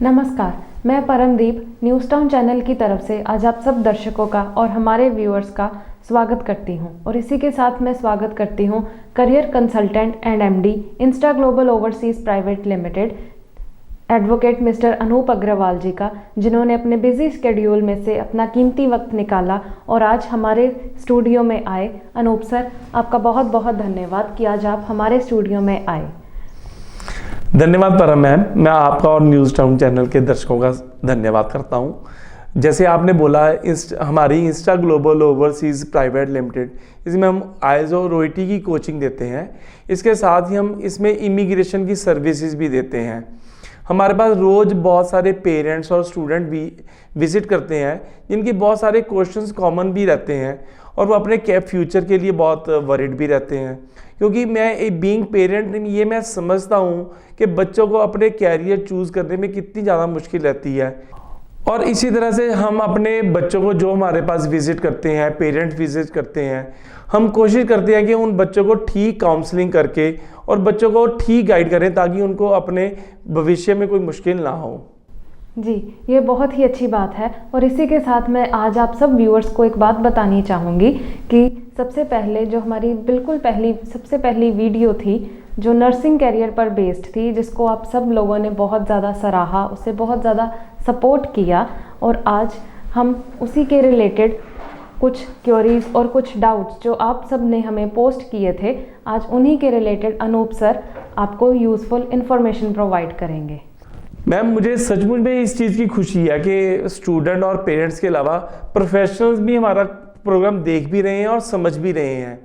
नमस्कार, मैं Paramdeep news town channel की तरफ से आज आप सब दर्शकों का और हमारे व्यूअर्स का स्वागत करती हूं और इसी के साथ मैं स्वागत करती हूं career consultant and MD insta global overseas private limited advocate mister Anoop Agrawal ji का, जिन्होंने अपने बिजी शेड्यूल में से अपना कीमती वक्त निकाला और आज हमारे स्टूडियो में आए। अनूप सर, आपका बहुत बहुत धन्यवाद कि आज आप हमारे स्टूडियो में आए। धन्यवाद परम मैम, मैं आपका और न्यूज़ टाउन चैनल के दर्शकों का धन्यवाद करता हूं। जैसे आपने बोला, हमारी Insta global overseas private limited, इसमें हम आईएलटीएस और ओईटी की कोचिंग देते हैं। इसके साथ ही हम इसमें इमिग्रेशन की सर्विसेज भी देते हैं। हमारे पास रोज़ बहुत सारे पेरेंट्स और स्टूडेंट भी विजिट करते हैं, जिनके बहुत सारे क्वेश्चंस कॉमन भी रहते हैं और वो अपने फ्यूचर के लिए बहुत वरीड भी रहते हैं। क्योंकि मैं एक बीइंग पेरेंट ये मैं समझता हूँ कि बच्चों को अपने कैरियर चूज़ करने में कितनी ज़्यादा मुश्किल रहती है। और इसी तरह से हम अपने बच्चों को, जो हमारे पास विज़िट करते हैं, पेरेंट विज़िट करते हैं, हम कोशिश करते हैं कि उन बच्चों को ठीक काउंसलिंग करके और बच्चों को ठीक गाइड करें ताकि उनको अपने भविष्य में कोई मुश्किल ना हो। जी, ये बहुत ही अच्छी बात है। और इसी के साथ मैं आज आप सब व्यूअर्स को एक बात बतानी चाहूँगी कि सबसे पहले जो हमारी सबसे पहली वीडियो थी जो नर्सिंग कैरियर पर बेस्ड थी, जिसको आप सब लोगों ने बहुत ज़्यादा सराहा, उसे बहुत ज़्यादा सपोर्ट किया, और आज हम उसी के रिलेटेड कुछ क्वेरीज और कुछ डाउट्स जो आप सब ने हमें पोस्ट किए थे, आज उन्हीं के रिलेटेड अनूप सर आपको यूज़फुल इन्फॉर्मेशन प्रोवाइड करेंगे। मैम, मुझे सचमुच में इस चीज़ की खुशी है कि स्टूडेंट और पेरेंट्स के अलावा प्रोफेशनल्स भी हमारा प्रोग्राम देख भी रहे हैं और समझ भी रहे हैं।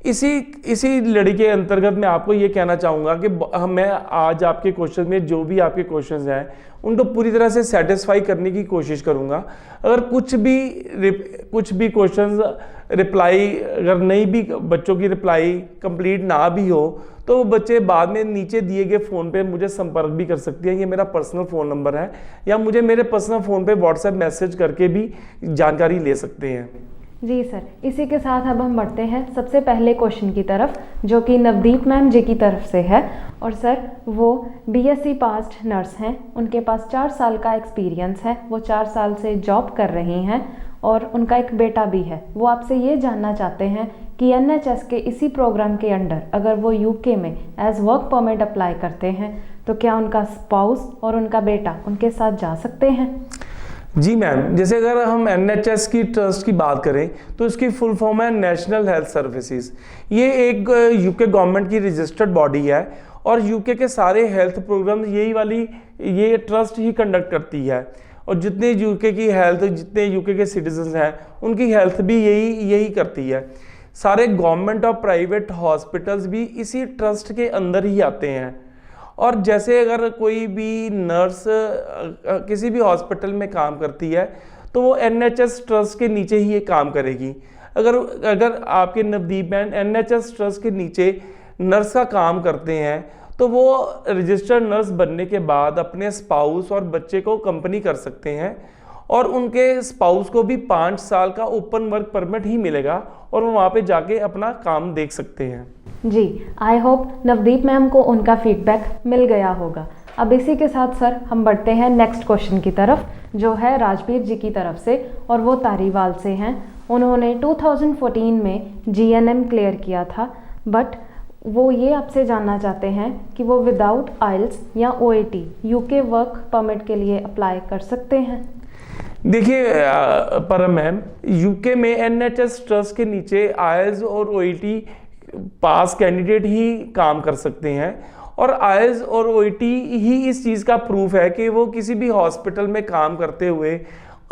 इसी लड़ी के अंतर्गत मैं आपको ये कहना चाहूँगा कि मैं आज आपके क्वेश्चन में, जो भी आपके क्वेश्चंस हैं, उनको पूरी तरह से सेटिस्फाई करने की कोशिश करूँगा। अगर कुछ भी क्वेश्चंस रिप्लाई, अगर नहीं भी बच्चों की रिप्लाई कंप्लीट ना भी हो, तो बच्चे बाद में नीचे दिए गए फ़ोन पे मुझे संपर्क भी कर सकते हैं। ये मेरा पर्सनल फ़ोन नंबर है, या मुझे मेरे पर्सनल फ़ोन पे व्हाट्सएप मैसेज करके भी जानकारी ले सकते हैं। जी सर, इसी के साथ अब हम बढ़ते हैं सबसे पहले क्वेश्चन की तरफ, जो कि नवदीप मैम जी की तरफ से है। और सर, वो बीएससी पास्ड नर्स हैं, उनके पास 4 साल का एक्सपीरियंस है, वो 4 साल से जॉब कर रही हैं और उनका एक बेटा भी है। वो आपसे ये जानना चाहते हैं कि एनएचएस के इसी प्रोग्राम के अंडर अगर वो यूके में एज वर्क परमिट अप्लाई करते हैं तो क्या उनका स्पाउस और उनका बेटा उनके साथ जा सकते हैं? जी मैम, जैसे अगर हम एनएचएस की ट्रस्ट की बात करें तो इसकी फुल फॉर्म है नेशनल हेल्थ सर्विसेज। ये एक यूके गवर्नमेंट की रजिस्टर्ड बॉडी है और यूके के सारे हेल्थ प्रोग्राम ये ट्रस्ट ही कंडक्ट करती है। और जितने यूके के सिटीजन हैं, उनकी हेल्थ भी यही करती है। सारे गवर्नमेंट और प्राइवेट हॉस्पिटल्स भी इसी ट्रस्ट के अंदर ही आते हैं। और जैसे अगर कोई भी नर्स किसी भी हॉस्पिटल में काम करती है तो वो एनएचएस ट्रस्ट के नीचे ही ये काम करेगी। अगर आपके नवदीप मैन एनएचएस ट्रस्ट के नीचे नर्स का काम करते हैं तो वो रजिस्टर्ड नर्स बनने के बाद अपने स्पाउस और बच्चे को कंपनी कर सकते हैं, और उनके स्पाउस को भी 5 साल का ओपन वर्क परमिट ही मिलेगा और वो वहाँ पे जाके अपना काम देख सकते हैं। जी, आई होप नवदीप मैम को उनका फीडबैक मिल गया होगा। अब इसी के साथ सर हम बढ़ते हैं नेक्स्ट क्वेश्चन की तरफ, जो है राजवीर जी की तरफ से, और वो तारीवाल से हैं। उन्होंने 2014 में जीएनएम क्लियर किया था, बट वो ये आपसे जानना चाहते हैं कि वो विदाउट आइल्स या ओईटी यूके वर्क परमिट के लिए अप्लाई कर सकते हैं? देखिए परम मैम, यूके में एनएचएस ट्रस्ट के नीचे आईएलटीएस और ओईटी पास कैंडिडेट ही काम कर सकते हैं, और आईएलटीएस और ओईटी ही इस चीज़ का प्रूफ है कि वो किसी भी हॉस्पिटल में काम करते हुए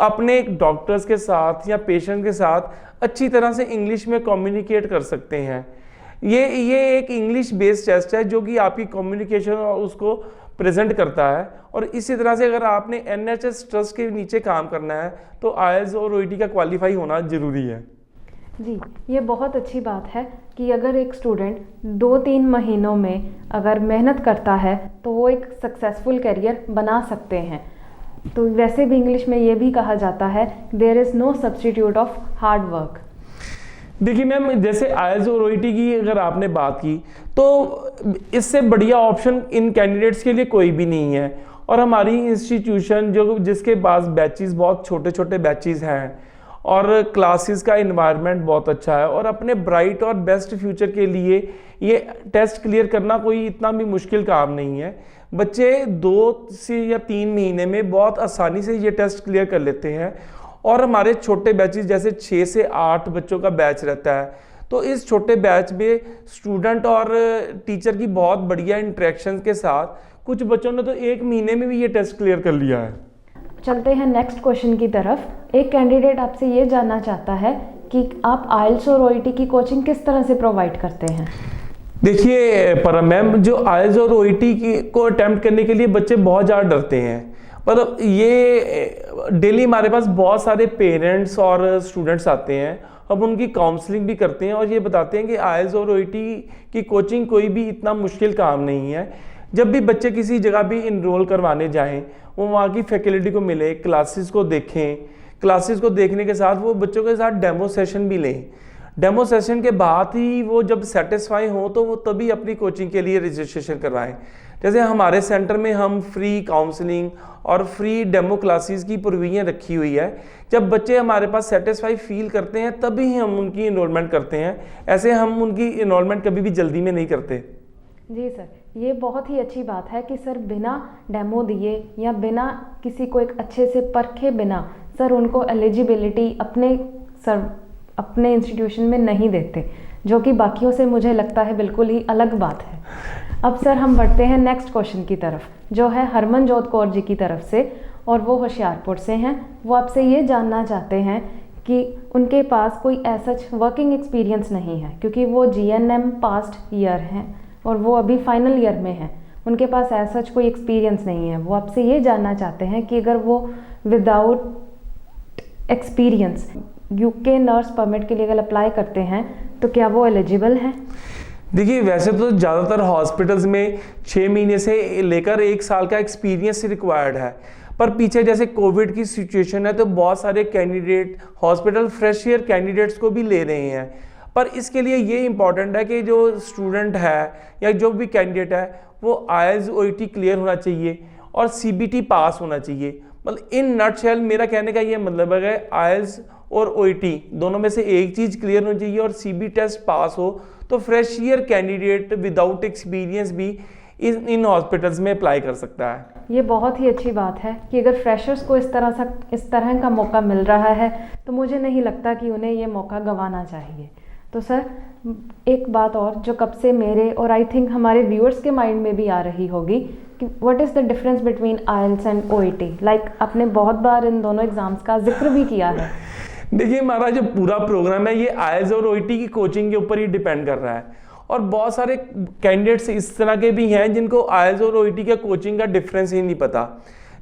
अपने डॉक्टर्स के साथ या पेशेंट के साथ अच्छी तरह से इंग्लिश में कम्युनिकेट कर सकते हैं। ये एक इंग्लिश बेस्ड टेस्ट है जो कि आपकी कम्युनिकेशन और उसको प्रेजेंट करता है। और इसी तरह से अगर आपने एनएचएस ट्रस्ट के नीचे काम करना है तो आईएलटीएस और ओईटी का क्वालिफाई होना ज़रूरी है। जी, ये बहुत अच्छी बात है कि अगर एक स्टूडेंट 2-3 महीनों में अगर मेहनत करता है तो वो एक सक्सेसफुल करियर बना सकते हैं। तो वैसे भी इंग्लिश में ये भी कहा जाता है, there is no substitute of hard work. देखिए मैम, जैसे आईएलटीएस और ओईटी की अगर आपने बात की तो इससे बढ़िया ऑप्शन इन कैंडिडेट्स के लिए कोई भी नहीं है। और हमारी इंस्टीट्यूशन जो जिसके पास बैचेस बहुत छोटे छोटे बैचेस हैं और क्लासेस का इन्वायरमेंट बहुत अच्छा है और अपने ब्राइट और बेस्ट फ्यूचर के लिए ये टेस्ट क्लियर करना कोई इतना भी मुश्किल काम नहीं है। बच्चे 2 से या 3 महीने में बहुत आसानी से ये टेस्ट क्लियर कर लेते हैं और हमारे छोटे बैचेस जैसे 6 से 8 बच्चों का बैच रहता है, तो इस छोटे बैच में स्टूडेंट और टीचर की बहुत बढ़िया इंटरेक्शन के साथ कुछ बच्चों ने तो 1 महीने में भी ये टेस्ट क्लियर कर लिया है। चलते हैं नेक्स्ट क्वेश्चन की तरफ। एक कैंडिडेट आपसे ये जानना चाहता है कि आप आइल्स और ओईटी की कोचिंग किस तरह से प्रोवाइड करते हैं। देखिए परम मैम, जो आइल्स और ओईटी को अटेम्प्ट करने के लिए बच्चे बहुत ज़्यादा डरते हैं, पर ये डेली हमारे पास बहुत सारे पेरेंट्स और स्टूडेंट्स आते हैं, हम उनकी काउंसलिंग भी करते हैं और ये बताते हैं कि आइल्स और ओईटी की कोचिंग कोई भी इतना मुश्किल काम नहीं है। जब भी बच्चे किसी जगह भी इनरोल करवाने जाएं, वो वहाँ की फैकल्टी को मिले, क्लासेस को देखें, क्लासेस को देखने के साथ वो बच्चों के साथ डेमो सेशन भी लें। डेमो सेशन के बाद ही वो जब सेटिस्फाई हो तो वो तभी अपनी कोचिंग के लिए रजिस्ट्रेशन करवाएं। जैसे हमारे सेंटर में हम फ्री काउंसलिंग और फ्री डेमो क्लासेस की प्रोविजन रखी हुई है। जब बच्चे हमारे पास सेटिस्फाई फील करते हैं तभी हम उनकी इनरोलमेंट करते हैं, ऐसे हम उनकी इनरोलमेंट कभी भी जल्दी में नहीं करते। जी सर, ये बहुत ही अच्छी बात है कि सर बिना डेमो दिए या बिना किसी को एक अच्छे से परखे बिना सर उनको एलिजिबिलिटी अपने इंस्टीट्यूशन में नहीं देते, जो कि बाकियों से मुझे लगता है बिल्कुल ही अलग बात है। अब सर हम बढ़ते हैं नेक्स्ट क्वेश्चन की तरफ, जो है हरमनजोत कौर जी की तरफ से, और वो होशियारपुर से हैं। वो आपसे ये जानना चाहते हैं कि उनके पास कोई ऐसा वर्किंग एक्सपीरियंस नहीं है, क्योंकि वो GNM पास्ट ईयर हैं और वो अभी फाइनल ईयर में हैं। उनके पास ऐसा कोई एक्सपीरियंस नहीं है। वो आपसे ये जानना चाहते हैं कि अगर वो without experience UK nurse permit के लिए अगर अप्लाई करते हैं तो क्या वो एलिजिबल हैं। देखिए वैसे तो ज़्यादातर हॉस्पिटल्स में 6 महीने से लेकर 1 साल का एक्सपीरियंस रिक्वायर्ड है, पर पीछे जैसे कोविड की सिचुएशन है तो बहुत सारे candidate hospital fresh year candidates को भी ले रहे हैं। पर इसके लिए ये इम्पॉर्टेंट है कि जो स्टूडेंट है या जो भी कैंडिडेट है वो आइल्स ओईटी क्लियर होना चाहिए और CBT पास होना चाहिए। मतलब इन नटशेल मेरा कहने का ये मतलब है कि आइल्स और ओईटी दोनों में से एक चीज़ क्लियर होनी चाहिए और CB टेस्ट पास हो तो fresh year candidate without experience भी इन हॉस्पिटल्स में अप्लाई कर सकता है। ये बहुत ही अच्छी बात है कि अगर फ्रेशर्स को इस तरह का मौका मिल रहा है तो मुझे नहीं लगता कि उन्हें ये मौका गंवाना चाहिए। तो सर एक बात और जो कब से मेरे और आई थिंक हमारे व्यूअर्स के माइंड में भी आ रही होगी कि what is the difference between IELTS and OET. Like आपने बहुत बार इन दोनों एग्जाम्स का जिक्र भी किया है। देखिए हमारा जो पूरा प्रोग्राम है ये आइल्स और ओईटी की कोचिंग के ऊपर ही डिपेंड कर रहा है और बहुत सारे कैंडिडेट्स इस तरह के भी हैं जिनको आइल्स और ओईटी का कोचिंग का डिफरेंस ही नहीं पता।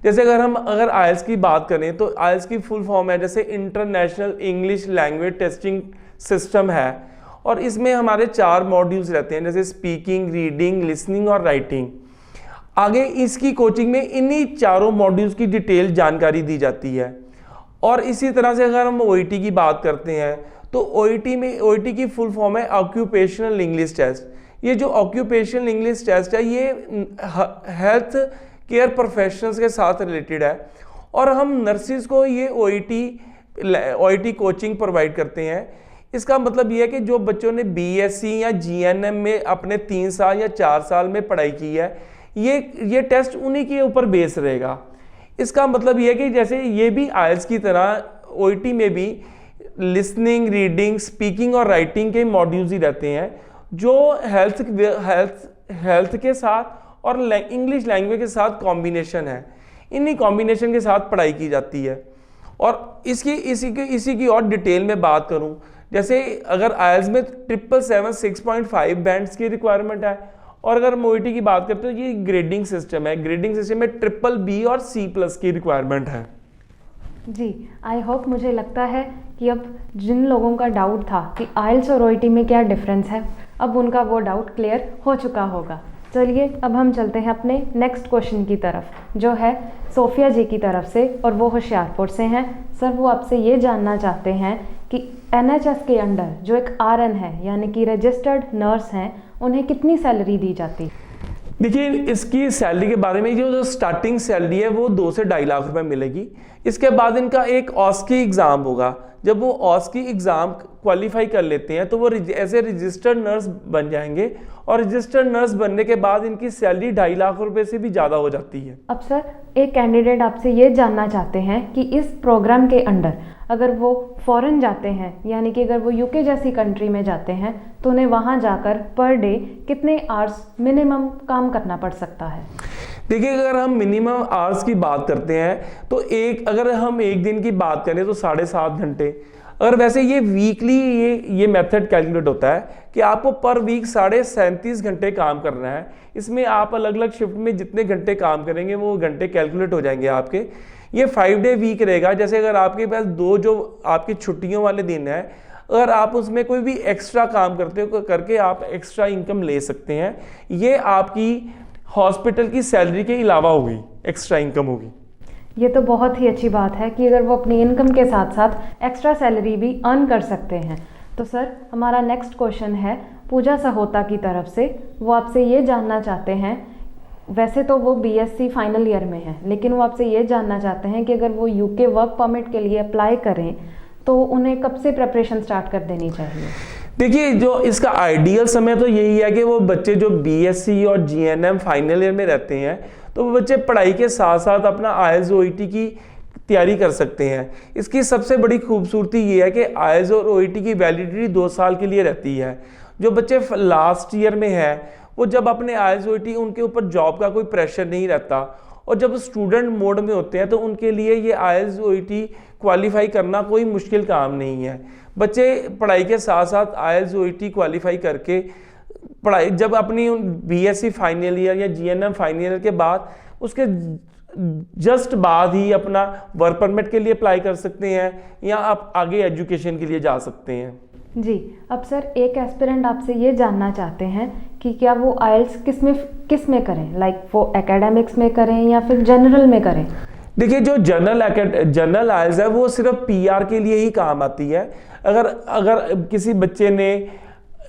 जैसे अगर आइल्स की बात करें तो आइल्स की फुल फॉर्म है जैसे international English language testing system है और इसमें हमारे 4 मॉड्यूल्स रहते हैं जैसे स्पीकिंग, रीडिंग, लिसनिंग और राइटिंग। आगे इसकी कोचिंग में इन्हीं 4 मॉड्यूल्स की डिटेल जानकारी दी जाती है। और इसी तरह से अगर हम ओईटी की बात करते हैं तो ओईटी की फुल फॉर्म है ऑक्यूपेशनल इंग्लिश टेस्ट। ये जो ऑक्यूपेशनल इंग्लिश टेस्ट है ये हेल्थ केयर प्रोफेशनल्स के साथ रिलेटेड है और हम नर्सिस को ये ओईटी कोचिंग प्रोवाइड करते हैं। इसका मतलब ये है कि जो बच्चों ने BSc या GNM में अपने 3 साल या 4 साल में पढ़ाई की है ये टेस्ट उन्हीं के ऊपर बेस रहेगा। इसका मतलब ये है कि जैसे ये भी आइल्स की तरह ओईटी में भी लिसनिंग, रीडिंग, स्पीकिंग और राइटिंग के मॉड्यूल्स ही रहते हैं जो हेल्थ के साथ और इंग्लिश लैंग्वेज के साथ कॉम्बिनेशन है। इन्हीं कॉम्बिनेशन के साथ पढ़ाई की जाती है। और इसी की और डिटेल में बात करूं, जैसे अगर आइल्स में 777 6.5 बैंड्स की रिक्वायरमेंट है और अगर ओईटी की बात करते हैं तो ये ग्रेडिंग सिस्टम है। ग्रेडिंग सिस्टम में BBB और C+ की रिक्वायरमेंट है। जी, आई होप मुझे लगता है कि अब जिन लोगों का डाउट था कि आइल्स और ओईटी में क्या डिफरेंस है, अब उनका वो डाउट क्लियर हो चुका होगा। चलिए अब हम चलते हैं अपने नेक्स्ट क्वेश्चन की तरफ, जो है सोफिया जी की तरफ से, और वो होशियारपुर से हैं। सर वो आपसे ये जानना चाहते हैं कि NHS के अंडर जो एक RN है यानी कि रजिस्टर्ड नर्स हैं, उन्हें कितनी सैलरी दी जाती? देखिए, इसकी सैलरी के बारे में, जो स्टार्टिंग सैलरी है वो 2 से 2.5 लाख रुपए मिलेगी। इसके बाद इनका एक ऑस्की एग्ज़ाम होगा। जब वो ऑस्की एग्ज़ाम क्वालिफाई कर लेते हैं तो वो ऐसे रजिस्टर्ड नर्स बन जाएंगे, और रजिस्टर्ड नर्स बनने के बाद इनकी सैलरी 2.5 लाख रुपए से भी ज़्यादा हो जाती है। अब सर, एक कैंडिडेट आपसे ये जानना चाहते हैं कि इस प्रोग्राम के अंडर अगर वो फॉरेन जाते हैं, यानी कि अगर वो यूके जैसी कंट्री में जाते हैं, तो उन्हें वहाँ जाकर पर डे कितने आवर्स मिनिमम काम करना पड़ सकता है? देखिए, अगर हम मिनिमम आवर्स की बात करते हैं तो अगर हम एक दिन की बात करें तो 7.5 घंटे। अगर वैसे ये वीकली ये मेथड कैलकुलेट होता है कि आपको पर वीक 37.5 घंटे काम करना है। इसमें आप अलग अलग शिफ्ट में जितने घंटे काम करेंगे वो घंटे कैलकुलेट हो जाएंगे आपके। ये 5 डे वीक रहेगा। जैसे अगर आपके पास 2 जो आपकी छुट्टियों वाले दिन है, अगर आप उसमें कोई भी एक्स्ट्रा काम करते हो करके आप एक्स्ट्रा इनकम ले सकते हैं। ये आपकी हॉस्पिटल की सैलरी के अलावा होगी, एक्स्ट्रा इनकम होगी। ये तो बहुत ही अच्छी बात है कि अगर वो अपनी इनकम के साथ साथ एक्स्ट्रा सैलरी भी अर्न कर सकते हैं। तो सर, हमारा नेक्स्ट क्वेश्चन है पूजा सहोता की तरफ से। वो आपसे ये जानना चाहते हैं, वैसे तो वो बीएससी फाइनल ईयर में है, लेकिन वो आपसे ये जानना चाहते हैं कि अगर वो यूके वर्क परमिट के लिए अप्लाई करें तो उन्हें कब से प्रिपरेशन स्टार्ट कर देनी चाहिए? देखिए, जो इसका आइडियल समय तो यही है कि वो बच्चे जो बीएससी और जीएनएम फाइनल ईयर में रहते हैं, तो वो बच्चे पढ़ाई के साथ साथ अपना आईएलटीएस ओईटी की तैयारी कर सकते हैं। इसकी सबसे बड़ी खूबसूरती ये है कि आईएलटीएस और ओईटी की वैलिडिटी 2 साल के लिए रहती है। जो बच्चे लास्ट ईयर में हैं, वो जब अपने आईएलटीएस ओईटी, उनके ऊपर जॉब का कोई प्रेशर नहीं रहता, और जब स्टूडेंट मोड में होते हैं तो उनके लिए ये आईएलटीएस ओईटी क्वालिफाई करना कोई मुश्किल काम नहीं है। बच्चे पढ़ाई के साथ साथ आईएलटीएस ओईटी क्वालिफाई करके पढ़ाई, जब अपनी बीएससी फाइनल ईयर या जीएनएम फाइनल ईयर के बाद, उसके जस्ट बाद ही अपना वर्क परमिट के लिए अप्लाई कर सकते हैं, या आप आगे एजुकेशन के लिए जा सकते हैं। जी, अब सर, एक एस्पिरेंट आपसे ये जानना चाहते हैं कि क्या वो आईएलटीएस किस में करें, लाइक वो एकेडमिक्स में करें या फिर जनरल में करें? देखिए, जो जनरल आईएलटीएस है वो सिर्फ पीआर के लिए ही काम आती है। अगर किसी बच्चे ने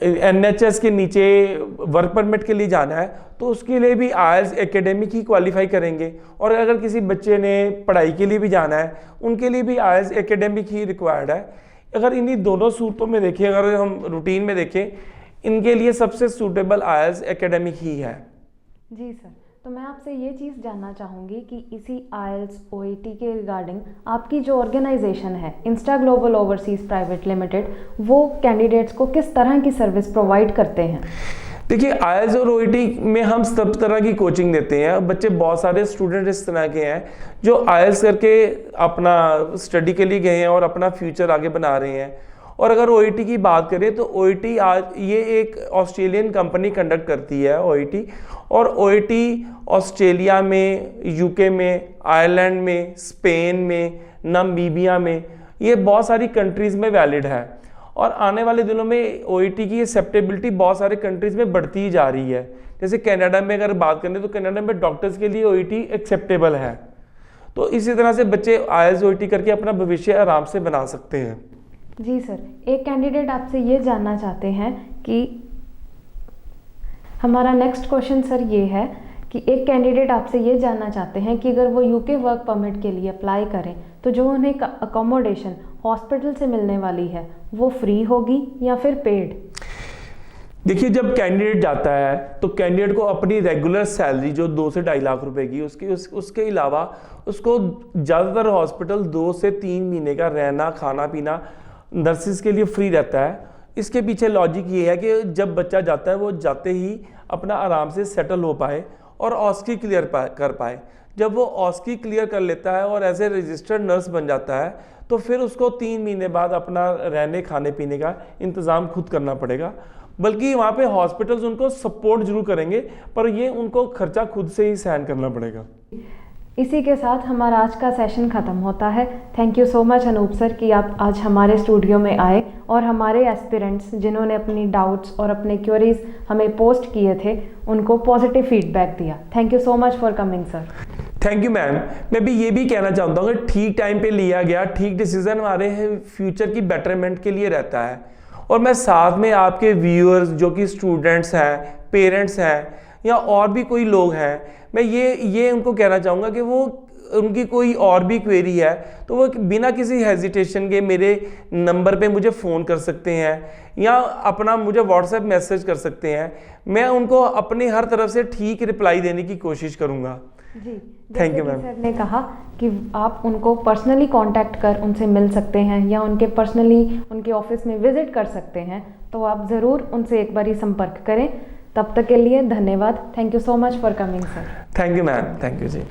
एनएचएस के नीचे वर्क परमिट के लिए जाना है तो उसके लिए भी आईएलटीएस एकेडमिक ही क्वालिफाई करेंगे, और अगर किसी बच्चे ने पढ़ाई के लिए भी जाना है उनके लिए भी आईएलटीएस एकेडमिक ही रिक्वायर्ड है। अगर इन्हीं दोनों सूरतों में देखें, अगर हम रूटीन में देखें, इनके लिए सबसे सूटेबल आईएलटीएस एकेडमिक ही है। जी सर, तो मैं आपसे ये चीज़ जानना चाहूँगी कि इसी आईएलटीएस ओईटी के रिगार्डिंग आपकी जो ऑर्गेनाइजेशन है Insta global overseas private limited, वो कैंडिडेट्स को किस तरह की सर्विस प्रोवाइड करते हैं? देखिए, आईएलटीएस और ओईटी में हम सब तरह की कोचिंग देते हैं। बच्चे, बहुत सारे स्टूडेंट इस तरह के हैं जो आईएलटीएस करके अपना स्टडी के लिए गए हैं और अपना फ्यूचर आगे बना रहे हैं। और अगर ओईटी की बात करें तो ओईटी आज ये एक ऑस्ट्रेलियन कंपनी कंडक्ट करती है ओईटी, और ओईटी ऑस्ट्रेलिया में, यूके में, आयरलैंड में, स्पेन में, नामीबिया में, ये बहुत सारी कंट्रीज़ में वैलिड है। और आने वाले दिनों में ओईटी की एक्सेप्टेबिलिटी बहुत सारे कंट्रीज़ में बढ़ती ही जा रही है। जैसे कनाडा में अगर बात करें तो कनाडा में डॉक्टर्स के लिए ओईटी एक्सेप्टेबल है। तो इसी तरह से बच्चे आईएलटीएस ओईटी करके अपना भविष्य आराम से बना सकते हैं। जी सर, एक कैंडिडेट आपसे ये जानना चाहते हैं कि हमारा नेक्स्ट क्वेश्चन सर ये है कि एक कैंडिडेट आपसे ये जानना चाहते हैं कि अगर वो यूके वर्क परमिट के लिए अप्लाई करें तो जो उन्हें अकोमोडेशन हॉस्पिटल से मिलने वाली है वो फ्री होगी या फिर पेड? देखिए, जब कैंडिडेट जाता है तो कैंडिडेट को अपनी रेगुलर सैलरी जो 2 से 2.5 लाख रुपए की, उसके अलावा उसको ज़्यादातर हॉस्पिटल 2 से 3 महीने का रहना, खाना पीना नर्सिस के लिए फ्री रहता है। इसके पीछे लॉजिक ये है कि जब बच्चा जाता है वो जाते ही अपना आराम से सेटल हो पाए और ऑस्की क्लियर कर पाए। जब वो ऑस्की क्लियर कर लेता है और एज ए रजिस्टर्ड नर्स बन जाता है तो फिर उसको 3 महीने बाद अपना रहने खाने पीने का इंतज़ाम खुद करना पड़ेगा। बल्कि वहाँ पे हॉस्पिटल्स उनको सपोर्ट जरूर करेंगे, पर ये उनको खर्चा खुद से ही सहन करना पड़ेगा। इसी के साथ हमारा आज का सेशन ख़त्म होता है। Thank you so much Anup sir कि आप आज हमारे स्टूडियो में आए और हमारे एस्पिरेंट्स जिन्होंने अपनी डाउट्स और अपने क्वेरीज हमें पोस्ट किए थे उनको पॉजिटिव फीडबैक दिया। Thank you so much for coming sir. Thank you ma'am. मैं भी ये भी कहना चाहता हूँ कि ठीक टाइम पे लिया गया ठीक डिसीजन हमारे फ्यूचर की बेटरमेंट के लिए रहता है। और मैं साथ में आपके व्यूअर्स जो कि स्टूडेंट्स हैं, पेरेंट्स हैं या और भी कोई लोग हैं, मैं ये उनको कहना चाहूँगा कि वो उनकी कोई और भी क्वेरी है तो वो बिना किसी हेजिटेशन के मेरे नंबर पे मुझे फ़ोन कर सकते हैं या अपना मुझे व्हाट्सएप मैसेज कर सकते हैं। मैं उनको अपनी हर तरफ से ठीक रिप्लाई देने की कोशिश करूँगा। जी, थैंक यू मैम। सर ने कहा कि आप उनको पर्सनली कांटेक्ट कर उनसे मिल सकते हैं या उनके पर्सनली उनके ऑफिस में विजिट कर सकते हैं, तो आप ज़रूर उनसे एक बारी संपर्क करें। तब तक के लिए धन्यवाद। Thank you so much for coming sir. Thank you ma'am, thank you ji.